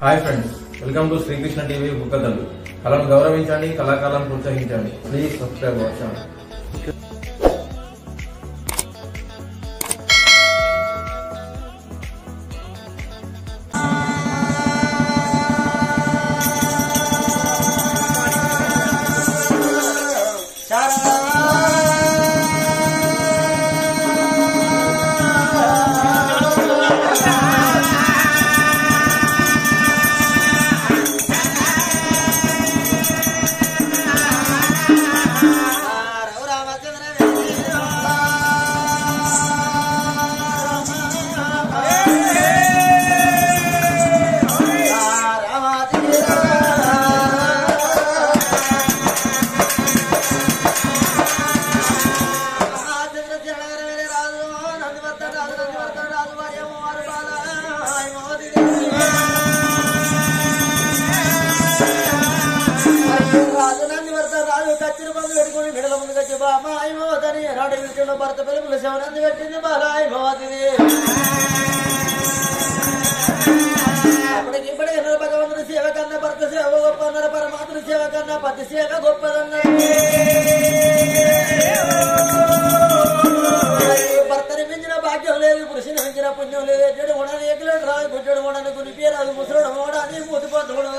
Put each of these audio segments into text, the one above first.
Hi friends, welcome to Srikrishna TV బుక్కదల్లు. కళను గౌరవించండి, కళాకారులను ప్రోత్సహించండి. Please subscribe our channel. భర్త పిలుపుల శవనంది పెట్టింది బాలాయి భవతిది. అప్పటికిప్పటి భగవంతుని సేవ కన్నా భర్త సేవ గొప్ప అన్నారు, పరమాత్మ సేవ కన్నా పతి సేవ గొప్పదన్నారు. భర్తని మించిన భాగ్యం లేదు, పురుషుని మించిన పుణ్యం లేదు. ఎడ్డు ఉండని ఎక్కలేడు రాదు, గుడ్డడు ఉండని గునిపేరాదు, ముసలుడు మోడని మూతిపోతుడు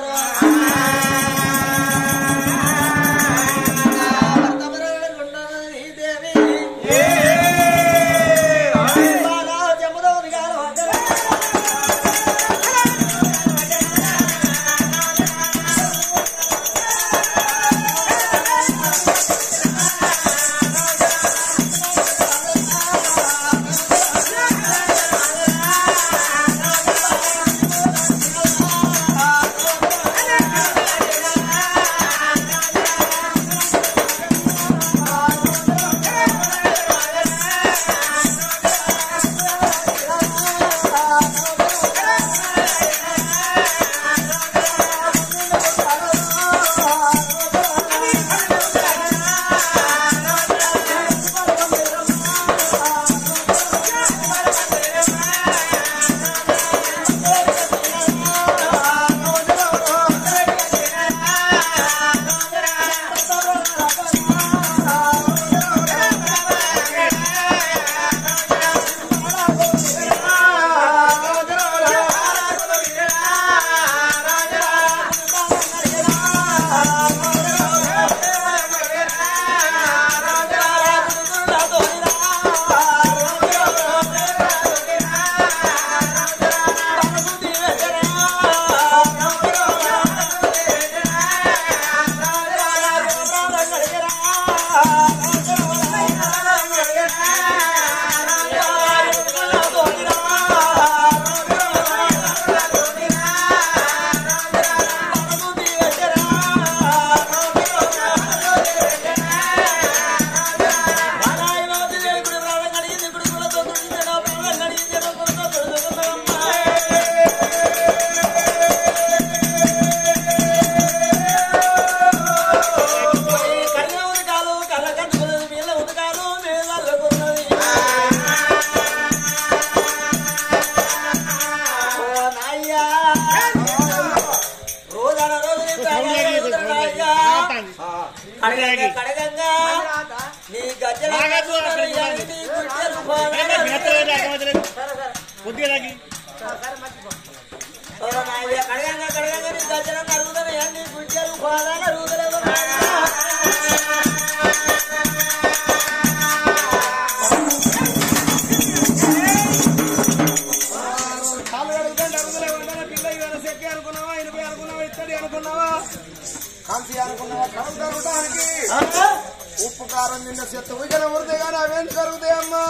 ఉప్పు కారం నిన్న చెత్త ఉజల ఉడితే కానీ అవేం జరుగుతాయమ్మా.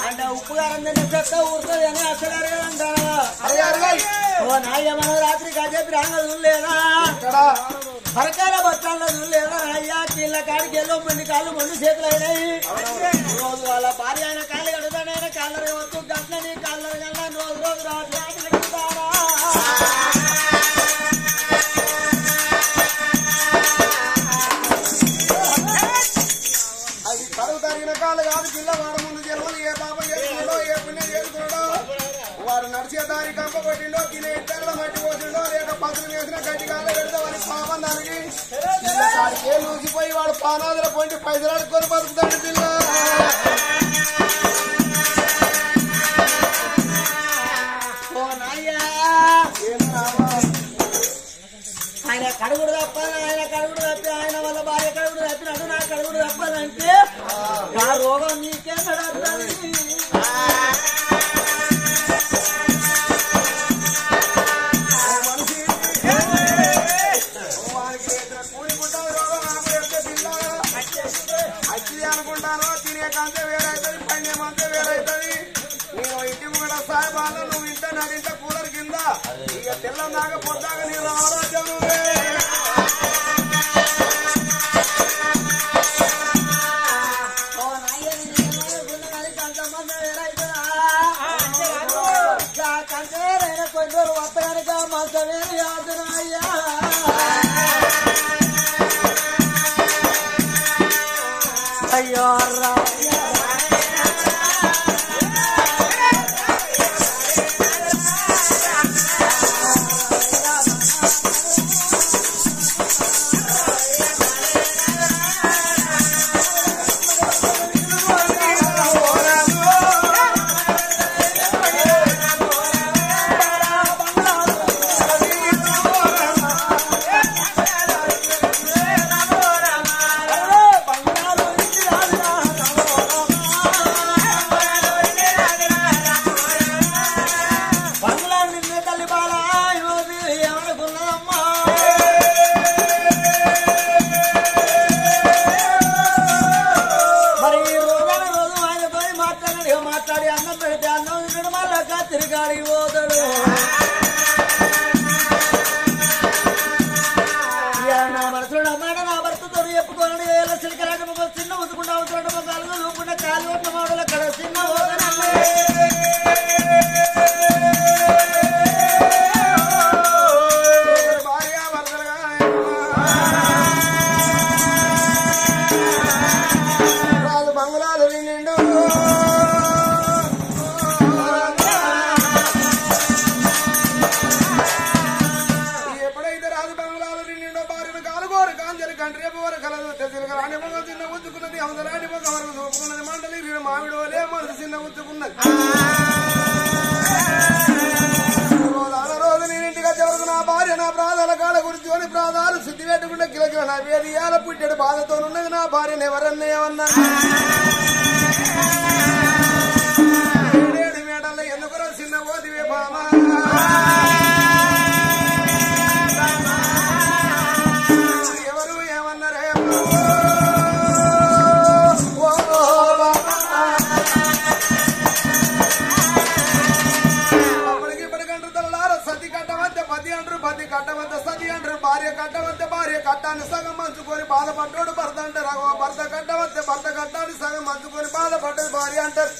అంటే ఉప్పు కారం నిన్న చెత్త ఊరుతుంది అని అసలు అడగదంటారా? ఓ నాయ్య మనం రాత్రి కాసేపు రాంగదు లేదా, సరకార బస్టాండ్లో లేదా అయ్యా, కీళ్ళ కాడికి ఎల్లో మంది కాళ్ళు మండు చేతులు అయినాయి. రోజు వాళ్ళ భార్య అయిన కాళ్ళు కడుగుతానైనా కాళ్ళ వద్దు గట్లని కాళ్ళ కన్నా రోజు రోజు రాత్రి కడుగుతారా. అది కడుగు తరిగిన కాళ్ళు కాదు, జిల్లా వాడ ముందు జన్మలు ఏ పాప చేసుకుంటో ఏ పుణ్యం మరి నడిచే దారి కంప కొట్టిండో తినే ఇద్దరు మట్టి పోసిండో లేక పసులు వేసిన గడ్డి కాళ్ళ పెడతామని పాపం దానికి ఏ లూసిపోయి వాడు పానాదుల పొండి పైసలు అడుక్కొని బతుకుతాడు పిల్ల. ఆయన కడుగుడు తప్పదు, ఆయన కడుగుడు తప్పి ఆయన వల్ల భార్య కడుగుడు తప్పినట్టు నా కడుగుడు తప్పదంటే నా రోగం నీకే నడుతుంది. అచ్చి అనుకుంటాను తినేకంతే వేరైతుంది, పన్నెమంతే వేరైతుంది. నేను ఇంటి కూడా సాయిబాను నువ్వు ఇంత నడింత కూలర్ కింద ఇక తెల్లం దాకా పొద్దాక నేను రామరాజ్యం నువ్వే. కంటే కొన్ని రోజులు వస్తాయనక మంచమే యాదనయ్యా. అయ్యో మాట్లాడి అన్నం పెడితే అన్నం తినడు మళ్ళా తిరిగాడి పోతాడు. నా మనసులో నమ్మాట నా భర్తతో చెప్పుకోనని సిలికరాక చిన్న ఉతుకుండా అవుతుండ కాలు చూపుకుంటే కాలు ఓట్ల మాటలు అక్కడ చిన్న బంగ్లాలు నిండు ఎప్పుడైతే రాజు బంగ్లాలు నిండో భార్యను కాలుగోరు కాంజలి కంట్రేపు వరకు కలదు తెలుగు రాణి మొగ చిన్న ఉంచుకున్నది అవసరాని మొగ వరకు చూపుకున్నది మండలి మామిడి వలే మనసు చిన్న ఉంచుకున్నది. రోజు నేను ఇంటికి వచ్చే వరకు నా భార్య నా ప్రాధాల కాళ్ళ గురించి ప్రాధాలు శుద్ధి పెట్టుకుంటే కిలకిల నా వేదియాల పుట్టెడు బాధతో ఉన్నది నా భార్యను ఎవరన్నా ఏమన్నా మేడల్లో ఎందుకు చిన్న ఓదివే బామా ఎవరు ఏమన్నారే అప్పటికిప్పటికంటారు తెల్లార సతి కట్టమంతే పది అంటారు, పది కట్టమంతే సతి అంటారు, భార్య కట్టమంతే భార్య కట్టాన్ని సగం మంచుకొని బాధపడ్డాడు భర్త అంటారు, భర్త కట్టమంతే భర్త కట్టాన్ని సగం మంచుకొని బాధపడ్డది భార్య అంటారు.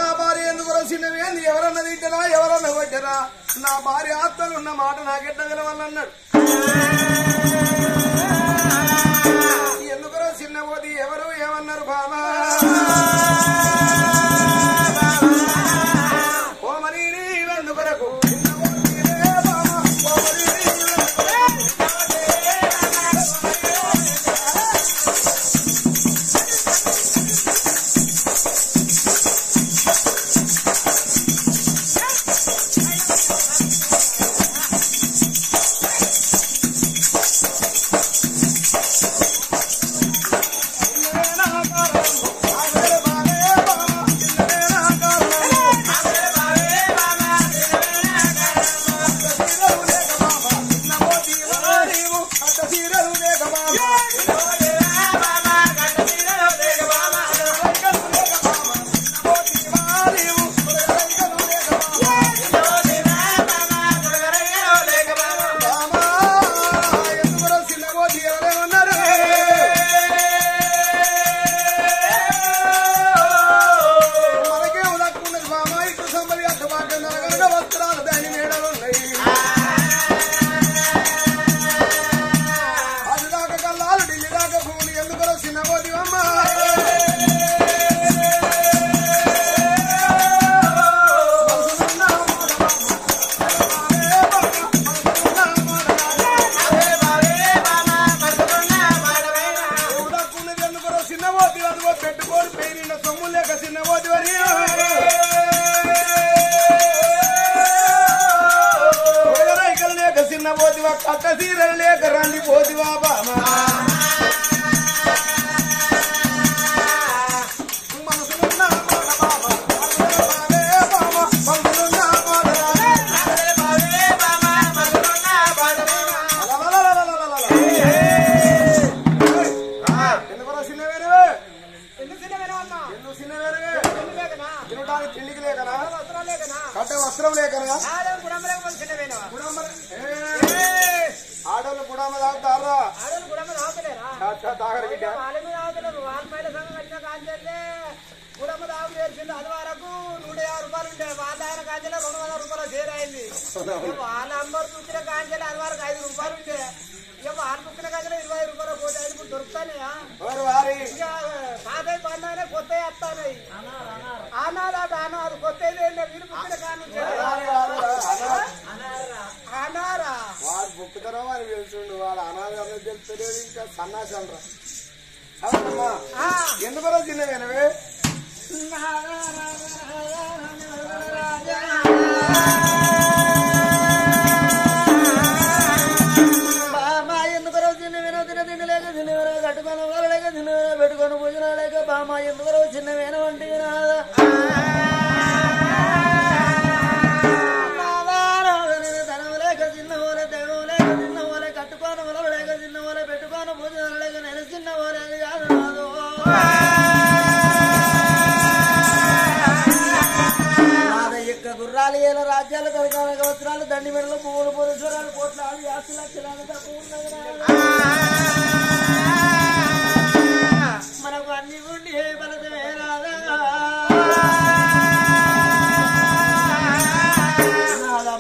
నా భార్య ఎందుకు రసినవేంది ఎవరన్నా తింటనా ఎవరన్నా కొట్టరా నా భార్య ఆత్మలు ఉన్న మాట నాకెట్టగల వాళ్ళు అన్నాడు. ఎందుకు చిన్న పోది ఎవరు ఏమన్నారు బామా ఓమని ఎందుకొరకు అదిగో పెట్టుకోని పేరిన సొమ్ము లేక చిన్న ఓదివని రైకలు లేక చిన్న పోతివా కట్ట సీరలు లేక రండి పోతివా బామా మనసులున్నా తిండికి లేకనా కట్ట వస్త్రం లేకనా ఆడోళ్ళు గుడామ తాగుతారా తాగరు బిడ్డ గుడమ్మ దాగు చేసింది అది వరకు 150 రూపాయలు ఉంటే వాళ్ళ ఆయన కాంచెల 200 రూపాయలు చేరైంది వాళ్ళ అమ్మరు చుట్టిన కాంచెల అది వరకు 5 రూపాయలు ఉంటే ఇక వాళ్ళు చుట్టిన కాంచెల 20 రూపాయలు పోతే ఇప్పుడు దొరుకుతానయా ఇక పాతయి పండుగనే కొత్త వస్తానయి అనారాట అన్నారు కొత్త వీరు పుట్టిన కాను అనారా వాడు బుక్కుతారో అని తెలుసుండు వాడు అనాథ తెలుస్తలేదు ఇంకా సన్నాసండ్రా ఎందుకో చిన్నవేనవే బామా ఎందుకు చిన్న వినో తినలేక తినవరో కట్టుకొని వరలేక తినవరో పెట్టుకొని భోజన లేక బామా ఎందుకు చిన్న విన వంటి ధనం లేక చిన్నవోలే దైవం లేక చిన్నవోలే కట్టుకొని వరలేక చిన్నవోలే పెట్టుకొని భోజన లేక నేను చిన్నవోలే కాదు గుర్రాలు ఏళ్ళ రాజ్యాలు కరకాల వస్త్రాలు దండి మెడలు పువ్వులు పురుషురాలు కోట్లాలు యాసి లక్షలాలు తక్కువ మనకు అన్ని ఉండి ఏ ఫలితమే రాదా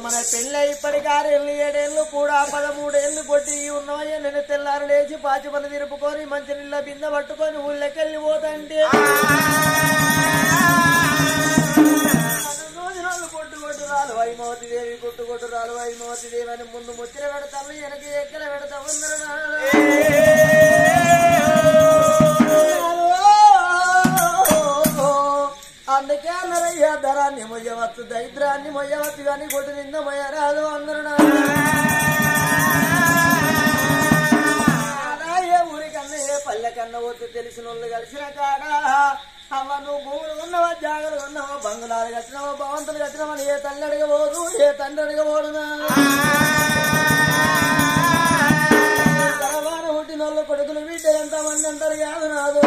మన పెళ్ళి ఇప్పటికి 6 ఏళ్ళు 7 ఏళ్ళు కూడా 13 ఏళ్ళు కొట్టి ఉన్నవయ్య నేను తెల్లారు లేచి పాచి పని తిరుపుకొని మంచి నీళ్ళ బిందె పట్టుకొని ఊళ్ళకెళ్ళి పోతంటే కొట్టురాలు వైమోతి దేవి కొట్టురాలు వైమోతి దేవి అని ముందు ముచ్చట పెడతాను వెనక ఎక్కల పెడతా అందుకే అన్నరయ్యా ధరాన్ని మొయ్యవచ్చు దరిద్రాన్ని మొయ్యవచ్చు కానీ కొట్టు నింద మొయ్యరాదు అందరు ఏ ఊరికన్నా ఏ పల్లెకన్నా వద్దు తెలిసిన వాళ్ళు కలిసిన కాడా అమ్మ నువ్వు భూములు ఉన్నవా జాగ్రత్త ఉన్నావా బంగుళాలు కట్టినావా భవంతులు కట్టినావని ఏ తల్లి అడగబోదు ఏ తండ్రి అడగబోడునా తరవాన పుట్టిన వాళ్ళు కొడుకులు బిడ్డ ఎంతమంది అంటారు కాదు నాదు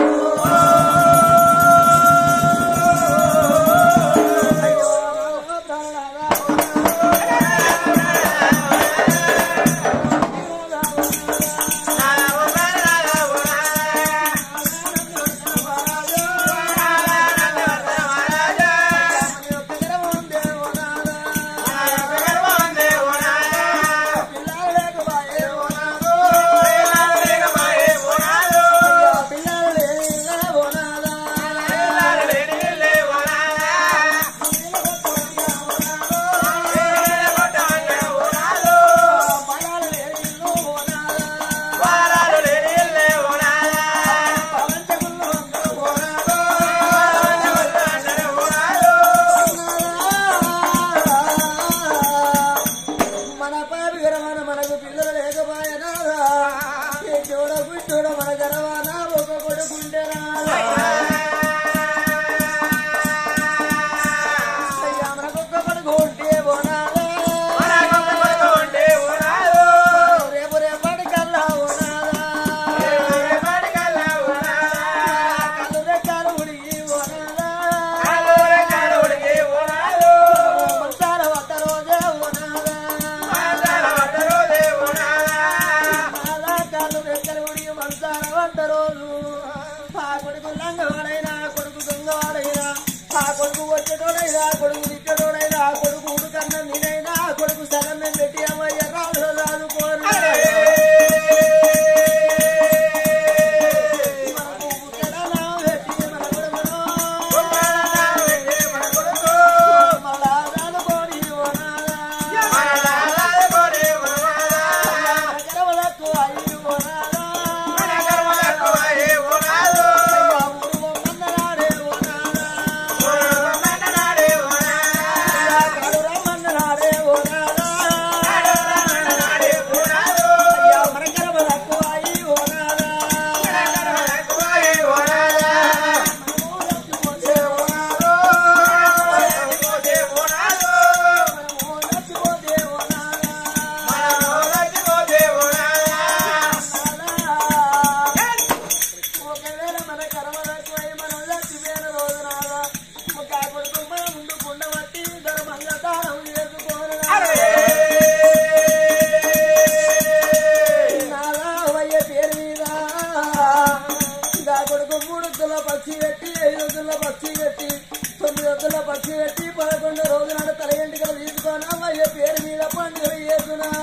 రోజుల్లో పక్షి పెట్టి 9 రోజుల్లో పక్షి పెట్టి 11 రోజుల నాడు తల ఎంటికలు తీసుకొని అమ్మయ్య పేరు మీద పండుగ చేస్తున్నారు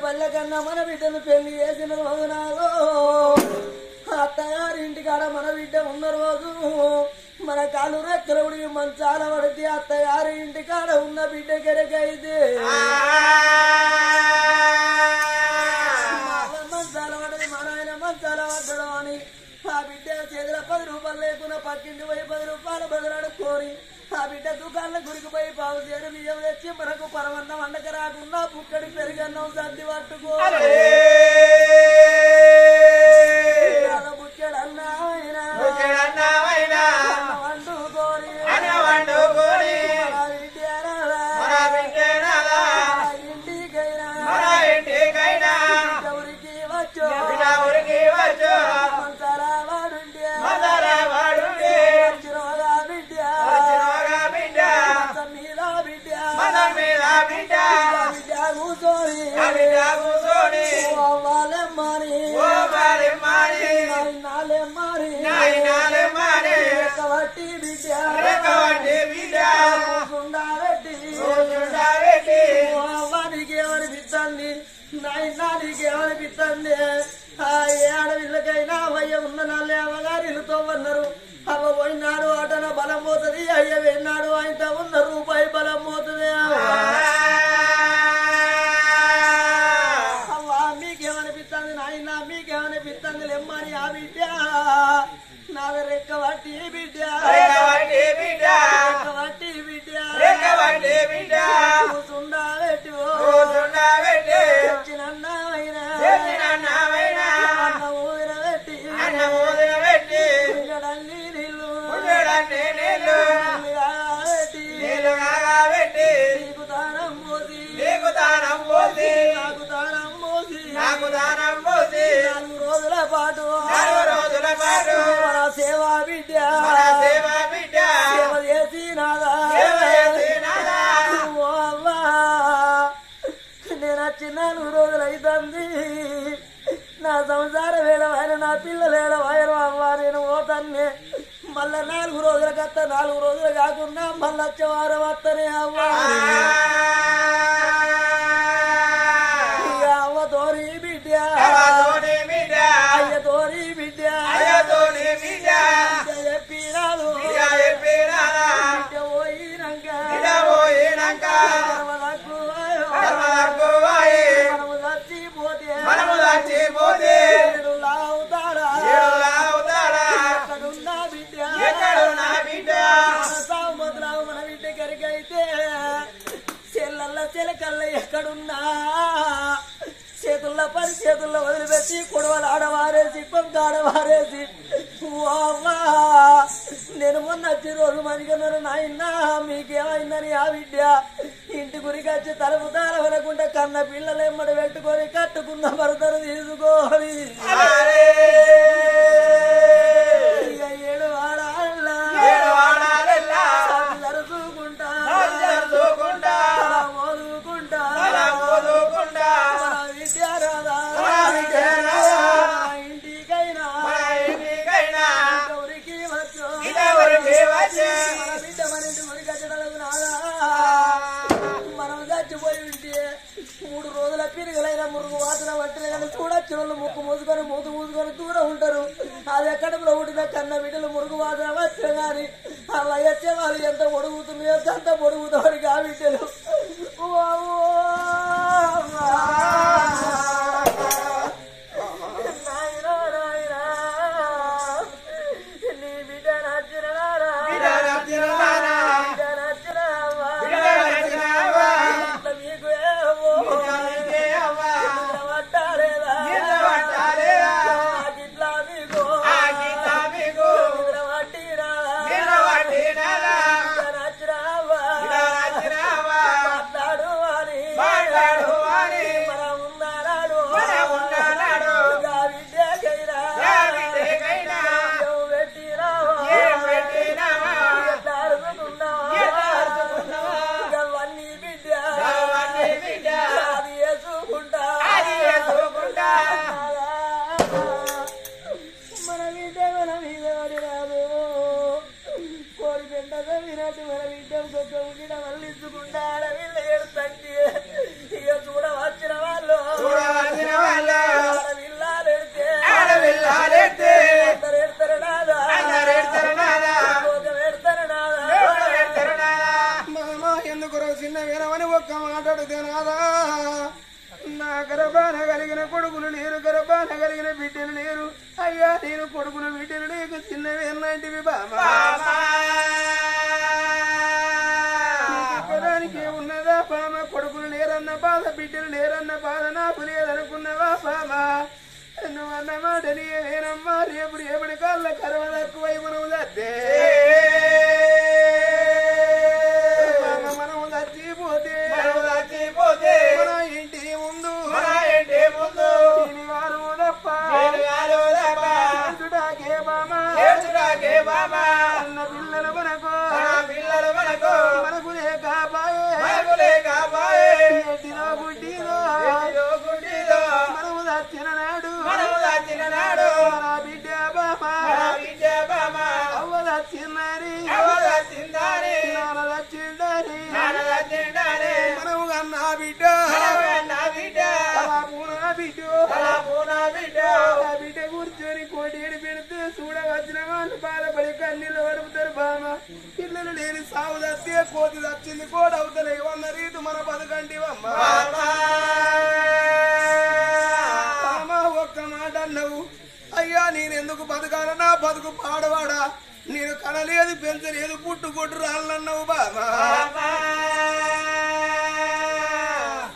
పల్లెకన్నా మన బిడ్డను పెళ్లి చేసిన రోజు నాదో అత్తగారింటికాడ మన బిడ్డ ఉన్న రోజు మన కాలు రెక్కలవుడి మంచాల పడితే అత్తగారి ఇంటికాడ ఉన్న బిడ్డ కెరకైతే మంచాల పడది మన ఆయన మంచాల పడ్డడం అని ఆ బిడ్డ చేతిలో 10 రూపాయలు లేకుండా పక్కింటి పోయి 10 రూపాయలు బదులాడుకోని ఆ బిడ్డ దుకాణంలో గురికిపోయి పావు చేరు బియ్యం తెచ్చి మనకు పరమన్నం వండక రాకుండా పుక్కడి పెరిగన్నం సర్ది పట్టుకో నాకేమనిపిస్తుంది ఆడవిళ్ళకైనా అయ్య ఉన్న నాళ్ళే అమ్మగారితో అన్నారు అవ్వ పోయినాడు ఆటన బలం పోతుంది అయ్య వెళ్ళినాడు ఆయన ఉన్న రూపాయి బలం పోతుంది అవ్వ మీకేమనిపిస్తుంది నాయన మీకేమనిపిస్తుంది లెమ్మని ఆ బిడ్డ నాది రెక్క వట్టి బిడ్డ రోజుల పాటు సేవా బిడ్డ సేవ చేసి నాదా నేను వచ్చి 4 రోజులు అవుతుంది నా సంసారం వేడవాయన నా పిల్లలు ఏడవాయన అవ్వ నేను పోతాన్ని మళ్ళా 4 రోజుల కత్త 4 రోజులు కాకుండా మళ్ళీ వచ్చే వారం వస్తనే అవ్వ అవ్వ తోరి బిడ్డ అయ్య తోరి బిడ్డ చెప్పినాదు బిడ్డ పోయినాక మనము చచ్చిపోతే లావుతాడా ఎక్కడున్నా బిడ్డ సాగు మొదలావు మన బిడ్డ కరికైతే చెల్లల్ల చెలకల్ల ఎక్కడున్నా చేతుల్లో చేతుల్లో వదిలిపెట్టి కొడవలు ఆడవారేసి పొంగాడవారేసి నేను మొన్న వచ్చి రోజు మంచిగా నాయన మీకేమైందని ఆ బిడ్డ ఇంటి గురికి వచ్చి తలుపు తాళవనకుండా కన్న పిల్లలు ఎమ్మడి పెట్టుకొని కట్టుకున్న భర్తను తీసుకొని ఏడు వాడాలా మోదుకుంటా విద్యారాధా ఇంటికైనా ఊరికి వచ్చు బిడ్డ మన ఇంటి గురికి వచ్చడానికి నాదా మనం చచ్చిపోయి ఉంటే 3 రోజుల పిరిగలైన మురుగు వాసన పట్టిన కానీ చూడొచ్చు వాళ్ళు ముక్కు మూసుకొని మూతు మూసుకొని దూరం ఉంటారు అది ఎక్కడంలో ఉడిన కన్న బిడ్డలు మురుగు వాసన వచ్చిన కానీ అలా వచ్చే వాళ్ళు ఎంత పొడుగుతున్నాయో అంత పొడుగుతాడు ఆ బిడ్డలు నీ బిడ్డ నచ్చిన అన్నట్టు మన బిడ్డం గొక్క ఉండిన మళ్ళించుకుంటా ఆడవిల్ల ఏడుతంటే ఇక చూడ వచ్చిన వాళ్ళు ఆడవిల్లాలెడితే అందరు ఎడతారు నాదా మామ ఎందుకు చిన్న వినమని ఒక్క మాట్లాడితే నాదా నా గర్భాన కలిగిన కొడుకులు లేరు గర్భాన కలిగిన బిడ్డలు లేరు అయ్యా నేను కొడుకులు బిడ్డలు లేక చిన్న వేలాంటివి బామానికి ఉన్నదా బామ కొడుకులు లేరన్న బాధ బిడ్డలు లేరన్న బాధ నాకు లేదనుకున్నవా బామా నువ్వు అన్న మాట నేనమ్మా రేపు రేపటి కాళ్ళ కరవ తక్కువై మనము దత్తే మనము దచ్చిపోతే మన ఇంటి ముందు వారు తప్ప ఏడ్చుడాకే బామా అన్న పిల్లలు మనకు మనకు లేకపాయే ఎట్టిలో గుడ్డిలో మనము దచ్చిన నాడు మన బిడ్డ బామా అవ్వ దచ్చిందని నాన్న దచ్చిందని మనము కన్నా బిడ్డ బిడ్డ కూర్చొని కోటేడు పెడితే చూడవచ్చిన వాళ్ళు బాధపడి కన్నీళ్ళు పడుపుతారు బామ పిల్లలు లేని సాగు దత్తే కోతి దచ్చింది కోడవుతలే ఉన్న రీతు మన బతుకంటి అమ్మ ఒక్క మాట అన్నావు అయ్యా నేనెందుకు బతకాల నా బతుకు పాడవాడా నేను కనలేదు పెంచలేదు పుట్టుకొట్టు రాళ్ళన్నావు బామా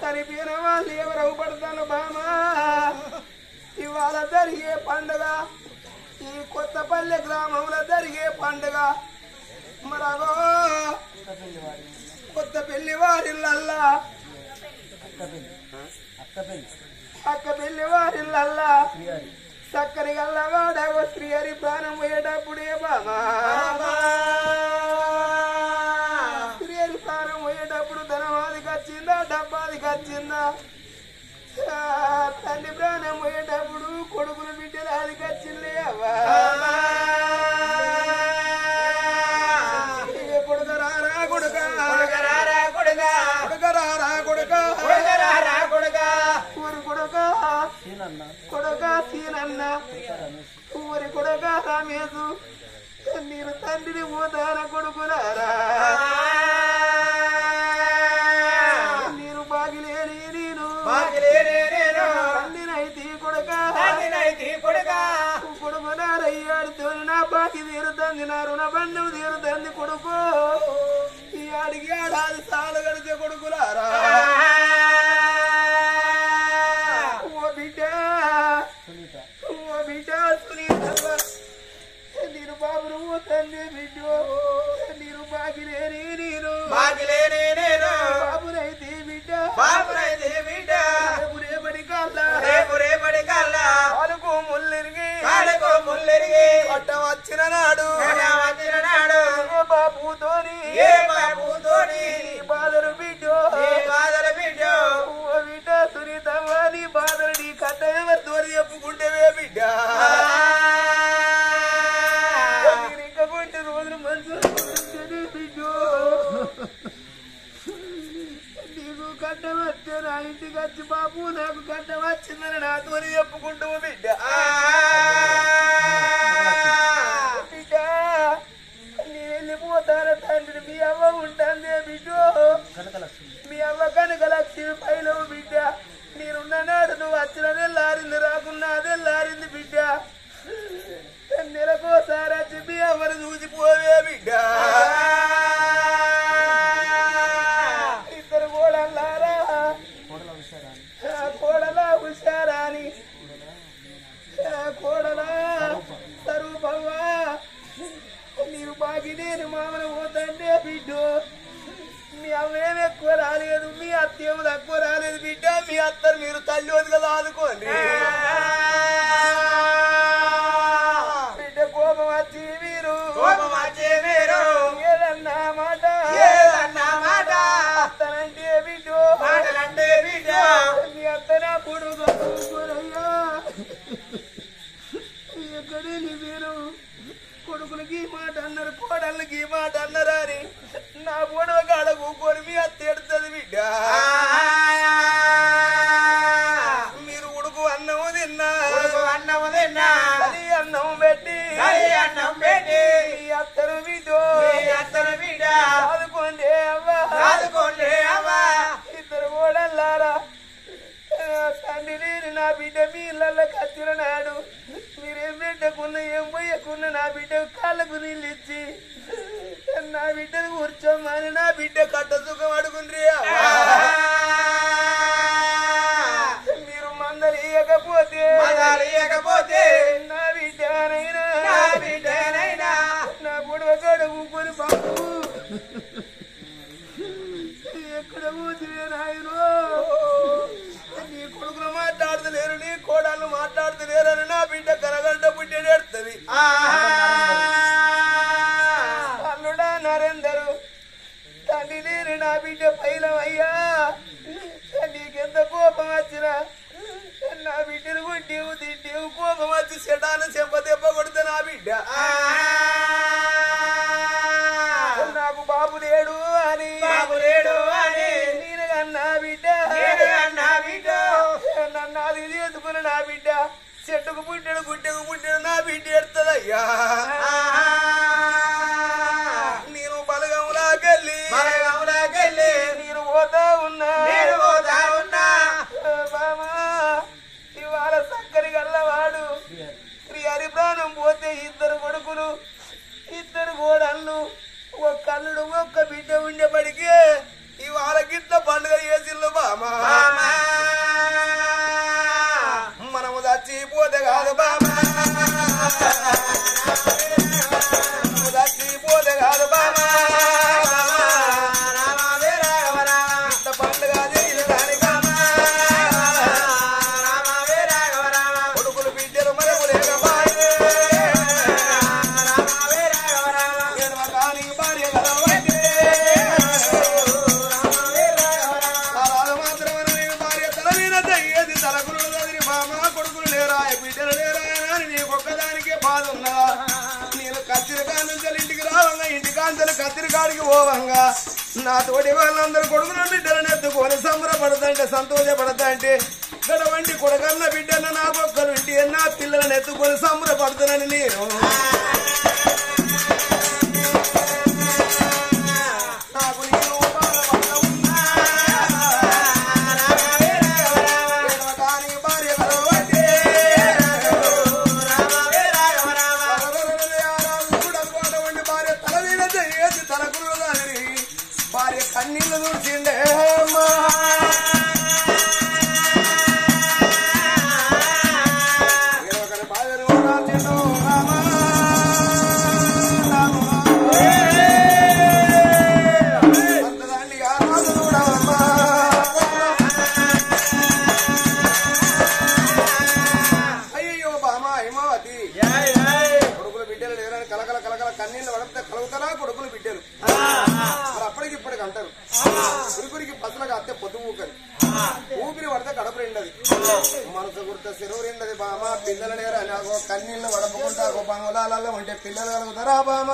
చనిపోయిన వాళ్ళు ఎవరు అవుపడతాను బామా ఇవాళ జరిగే పండుగ ఈ కొత్తపల్లె గ్రామంలో జరిగే పండుగ మరగో కొత్త పెళ్లి వారిల్లల్లా అక్క పెళ్లి వారిల్లల్లా చక్కని గల్లవాడగో శ్రీహరి ప్రాణం పోయేటప్పుడే బామా శ్రీహరి ప్రాణం పోయేటప్పుడు ధనవాదికి వచ్చిందా డబ్బాదికి వచ్చిందా తండ్రి ప్రాణం పోయేటప్పుడు కొడుకులు బిడ్డలు అదికి వచ్చిందే అవ్వా కొడుక సీనన్న ఊరి కొడుక రామేశు నేను తండ్రిని పోతాన కొడుకులారా నేను బాగిలేని నేను తండ్రినైతే కొడుక కొడుకునారయ్యాడితో నా బాకి తీరుతుంది నా రుణ బంధం తీరుతుంది కొడుకు ఈ ఆడికి ఆడాది సాలు గడిచే కొడుకులారా నేను బాబును పోతాను బిడ్డో నేను బాగిలేని నేను బాబునైతే బిడ్డ రేపటి కల్లా ఆడుకో ముల్లెరిగి పట్ట వచ్చిన నాడు బాబుతోని బాధలు బిడ్డో బిడ్డ సునీతమ్మా నీ బాధలు నీ కథ ఎవరితోని చెప్పుకుంటేవే బిడ్డ ఇంకా కొన్ని రోజులు మంచిగా బిడ్డో నీకు కట్టం వస్తే నా ఇంటికి వచ్చి బాబు నాకు కట్టం వచ్చిందని నాతోని చెప్పుకుంటూ బిడ్డ బిడ్డ నీ వెళ్ళిపోతాను తండ్రి మీ అవ్వ ఉంటాందే బిడ్డో మీ అవ్వ కనుక లక్ష్మి పైలో బిడ్డ నేనున్న నాడు నువ్వు వచ్చిన నెల్లారింది రాకున్నా అదెల్లారింది బిడ్డ నెలకోసారి వచ్చి మీ అవ్వను చూసిపోవే బిడ్డ ఇద్దరు కోడల్లారా కోడలా హుషారాని కోడలా సరూపవ్వా నీవు బాగి నేను మామను పోతంటే బిడ్డో మీ అమ్మేం ఎక్కువ రాలేదు మీ అత్తేం తక్కువ రాలేదు బిడ్డ మీ అత్తరు మీరు తల్లి వదిగా ఆదుకోండి బిడ్డ కోపం వచ్చి మీరు ఏదన్నా మాట అత్తనంటే బిడ్డో మీ అత్త నా కొడుకు ఎక్కడే మీరు కొడుకులకి మాట అన్నారు కోడళ్ళకి మాట అన్నారా అని బిడ్డను కూర్చోమని నా బిడ్డ కట్ట సుఖం అడుగుండ్రి మీరు మందలియకపోతే నా బిడ్డనైనా నా బుడవ కడుగుకొని బాబు ఎక్కడ కూర్చునే నాయను నీ కొడుకులు మాట్లాడుతలేరు నీ కోడళ్ళు మాట్లాడుతలేరని నా బిడ్డ కరగంట పుట్టేడుతుంది అల్లుడా నరేందరు తండ్రి నేను నా బిడ్డ పైలమయ్యా నీకెంత కోపం వచ్చినా నా బిడ్డను కొట్టేవు తిట్టేవు కోపం వచ్చి చెడాను చెంప దెబ్బ కొడితే నా బిడ్డ నాకు బాబు లేడు అని నేను కన్నా బిడ్డ నన్ను అది చేసుకుని నా బిడ్డ చెట్టుకు పుట్టాడు గుట్టకు పుట్టాడు నా బిడ్డ ఎడుతుందయ్యా నేను బలగంలాకెళ్ళి నేను పోతా ఉన్నా బామా ఇవాళ సక్కరి గల్లవాడు శ్రీ హరి ప్రాణం పోతే ఇద్దరు కొడుకులు ఇద్దరు కోడళ్ళు ఒక్క అల్లుడు ఒక్క బిడ్డ ఉండేపడికి ఇవాళ గిట్ల పండుగ చేసిల్లు బామా మనము చచ్చిపోతే కాదు బామా చచ్చిపోతే కాదు బామా పండుగ చేయాలి బామా కొడుకులు బిడ్డలు మనము లేకపాయే భార్య కలవంటే భార్య తల మీద తగ్గేది తలకులు చదివి బామా కొడుకులు లేరా బిడ్డలు లేరా అని నీకొక్కదానికే బాధ ఉన్నదా నేను కత్తిరికాయ నుంచి ఇంటికి రావంగా ఇంటికాంతలు కత్తిరికాడికి పోవంగా నా తోటి వాళ్ళందరూ కొడుకులు బిడ్డలను ఎత్తుకొని సంబరపడతంటే సంతోషపడతాంటే గడవంటి కొడకన్న బిడ్డలు నా బొక్కలు ఇంటి నా పిల్లలను ఎత్తుకొని సంబరపడతానని నేను నాకు నేను భార్య కలవంటే భార్య తల మీద చేసి తలకులు భార్య కన్నీళ్ళు చూసిండే అయ్యో బామా హిమావతి కొడుకులు బిడ్డలు లేరని కలకల కలకల కన్నీళ్ళు పడితే కలుగుతారా కొడుకులు బిడ్డలు మరి అప్పటికి ఇప్పటికి అంటారు గురికి పసలగా అత్తే పొద్దు ఊకని ఊపిరి పడితే కడప రెండది మనసు గుర్త చెరువు రెండది బామ పిల్లలు లేరా నాకు కన్నీళ్ళు వడపకుండా బంగుళాలలో ఉంటే పిల్లలు కలుగుతారా బామ